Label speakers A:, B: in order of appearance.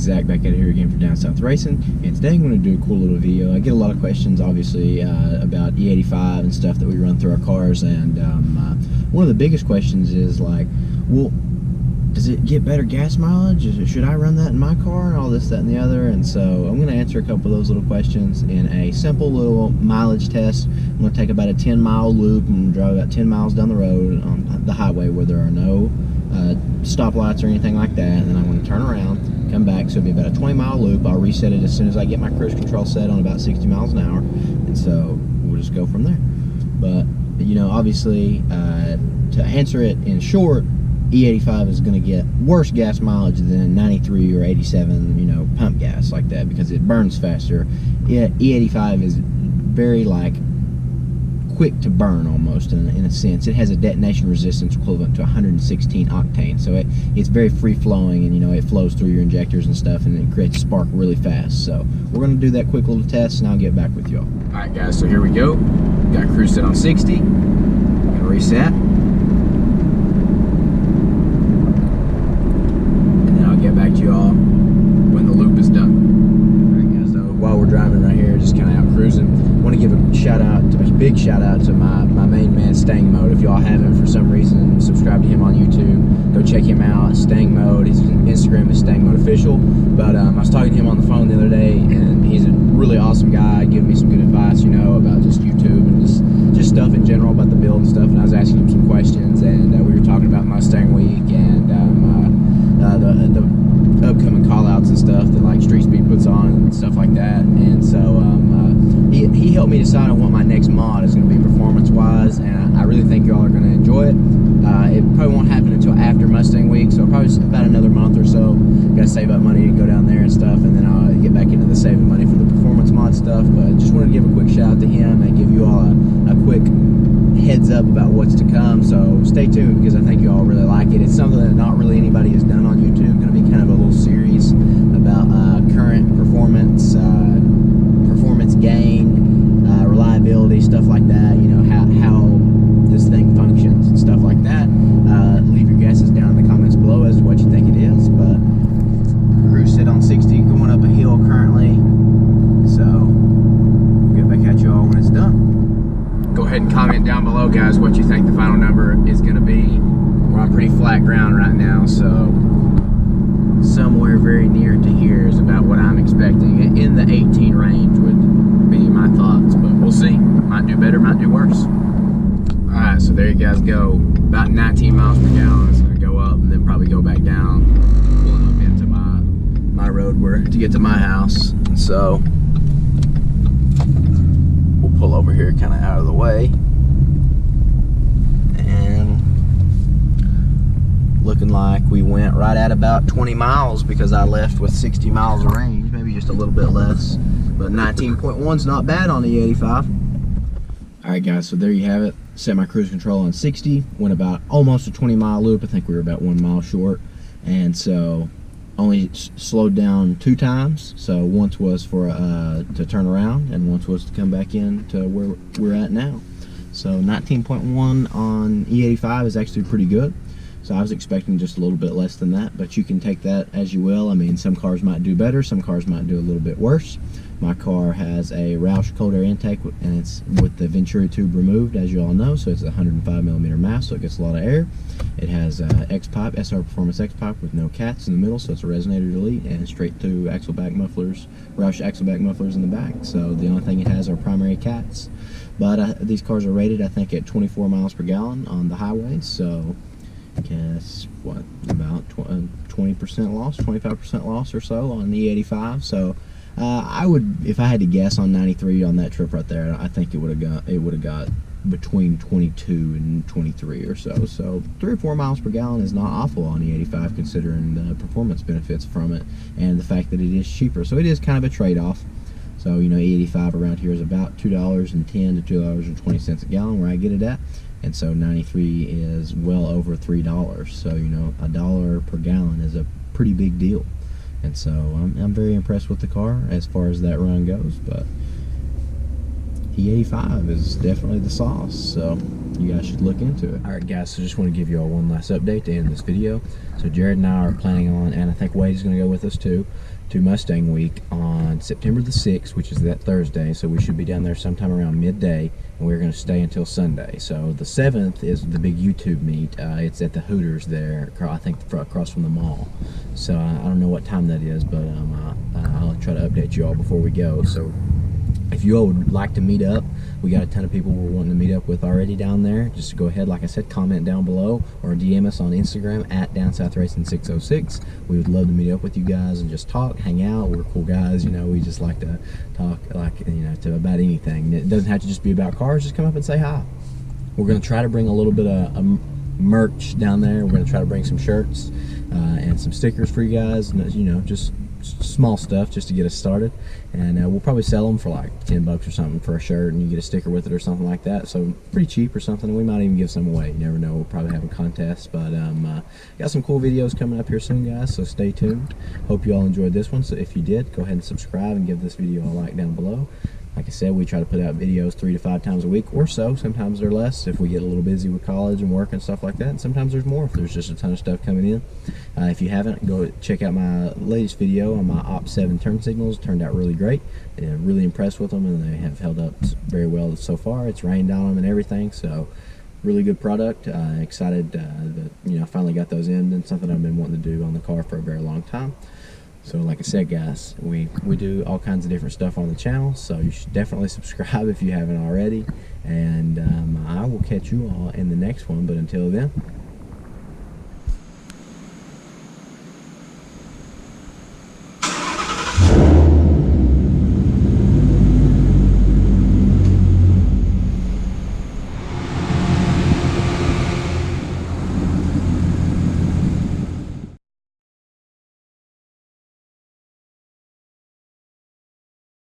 A: Zach back out here again for Down South Racing, and today I'm going to do a cool little video. I get a lot of questions, obviously, about E85 and stuff that we run through our cars, and one of the biggest questions is like, well, does it get better gas mileage? Should I run that in my car? And all this, that, and the other. And so I'm going to answer a couple of those little questions in a simple little mileage test. I'm going to take about a 10-mile loop and drive about 10 miles down the road on the highway where there are no stoplights or anything like that. And then I'm going to turn around, come back. So it'll be about a 20-mile loop. I'll reset it as soon as I get my cruise control set on about 60 miles an hour. And so we'll just go from there. But, you know, obviously, to answer it in short, E85 is going to get worse gas mileage than 93 or 87, you know, pump gas like that, because it burns faster. E85 is very, like, quick to burn almost in a sense. It has a detonation resistance equivalent to 116 octane, so it's very free flowing, and you know, it flows through your injectors and stuff, and it creates a spark really fast. So we're going to do that quick little test, and I'll get back with y'all. All right, guys, so here we go. Got cruise set on 60. Gonna reset. Get back to y'all when the loop is done. Alright guys, so while we're driving right here, just kind of out cruising, I want to give a big shout out to my main man, Stang Mode. If y'all haven't for some reason subscribed to him on YouTube, go check him out. Stang Mode, his Instagram is Stang Mode Official. But I was talking to him on the phone the other day, and he's a really awesome guy, giving me some good advice, you know, about just YouTube and just stuff in general about the build and stuff. And I was asking him some questions, and we were talking about Mustang Week and the upcoming call-outs and stuff that like Street Speed puts on and stuff like that. And so he helped me decide on what my next mod is going to be performance-wise, and I really think y'all are going to enjoy it. It probably won't happen until after Mustang Week, so probably about another month or so. Got to save up money to go down there and stuff, and then I'll get back into the saving money for the performance mod stuff. But just wanted to give a quick shout out to him and give you all a quick heads up about what's to come. So stay tuned, because I think you all really like it. It's something that not really anybody has done on YouTube. Going to be kind of a little series about current performance, performance gain, reliability, stuff like that. You know, how this thing functions and stuff like that. Leave your guesses down in the comments below as to what you think it is. But cruise set on 60, going up a hill currently. So we'll get back at you all when it's done. Go ahead and comment down below, guys, what you think the final number is going to be. We're on pretty flat ground right now, so somewhere very near to here is about what I'm expecting. In the 18 range would be my thoughts, but we'll see. Might do better, might do worse. Alright, so there you guys go. About 19 miles per gallon. It's going to go up and then probably go back down, pulling up into my road where to get to my house. And so pull over here kind of out of the way, and looking like we went right at about 20 miles because I left with 60 miles of range, maybe just a little bit less, but 19.1 is not bad on the E85. Alright guys, so there you have it. Set my cruise control on 60, went about almost a 20-mile loop. I think we were about 1 mile short, and so only slowed down 2 times. So once was for to turn around, and once was to come back in to where we're at now. So 19.1 on E85 is actually pretty good. So I was expecting just a little bit less than that, but you can take that as you will. I mean, some cars might do better, some cars might do a little bit worse. My car has a Roush cold air intake, and it's with the Venturi tube removed, as you all know, so it's a 105mm mass, so it gets a lot of air. It has X-pipe, SR Performance X-pipe with no cats in the middle, so it's a resonator delete, and straight through Axleback mufflers, Roush Axleback mufflers in the back. So the only thing it has are primary cats. But these cars are rated, I think, at 24 miles per gallon on the highway, so guess what, about 20% loss, 25% loss or so on the E85. So I would, if I had to guess on 93 on that trip right there, I think it would have got between 22 and 23 or so. So 3 or 4 miles per gallon is not awful on the E85, considering the performance benefits from it and the fact that it is cheaper. So it is kind of a trade-off. So, you know, E85 around here is about $2.10 to $2.20 a gallon where I get it at. And so 93 is well over $3. So, you know, $1 per gallon is a pretty big deal. And so I'm very impressed with the car as far as that run goes. But E85 is definitely the sauce. So you guys should look into it. Alright guys, so just want to give you all one last update to end this video. So Jared and I are planning on, and I think Wade is going to go with us too, to Mustang Week on September the 6th, which is that Thursday. So we should be down there sometime around midday, and we're going to stay until Sunday. So the 7th is the big YouTube meet. It's at the Hooters there, I think across from the mall. So I don't know what time that is, but I'll try to update you all before we go. So if you all would like to meet up, we got a ton of people we're wanting to meet up with already down there. Just go ahead, like I said, comment down below or DM us on Instagram at DownSouthRacing606. We would love to meet up with you guys and just talk, hang out. We're cool guys, you know. We just like to talk, like, you know, about anything. It doesn't have to just be about cars. Just come up and say hi. We're going to try to bring a little bit of merch down there. We're going to try to bring some shirts and some stickers for you guys. You know, just small stuff just to get us started, and we'll probably sell them for like 10 bucks or something for a shirt, and you get a sticker with it or something like that, so pretty cheap or something. We might even give some away, you never know. We'll probably have a contest, but got some cool videos coming up here soon, guys, so stay tuned. Hope you all enjoyed this one. So if you did, go ahead and subscribe and give this video a like down below. Like I said, we try to put out videos 3 to 5 times a week or so. Sometimes they're less if we get a little busy with college and work and stuff like that. And sometimes there's more if there's just a ton of stuff coming in. If you haven't, go check out my latest video on my Op7 turn signals. Turned out really great. Really impressed with them, and they have held up very well so far. It's rained on them and everything, so really good product. Excited that, you know, I finally got those in, and something I've been wanting to do on the car for a very long time. So like I said, guys, we do all kinds of different stuff on the channel, so you should definitely subscribe if you haven't already, and I will catch you all in the next one. But until then,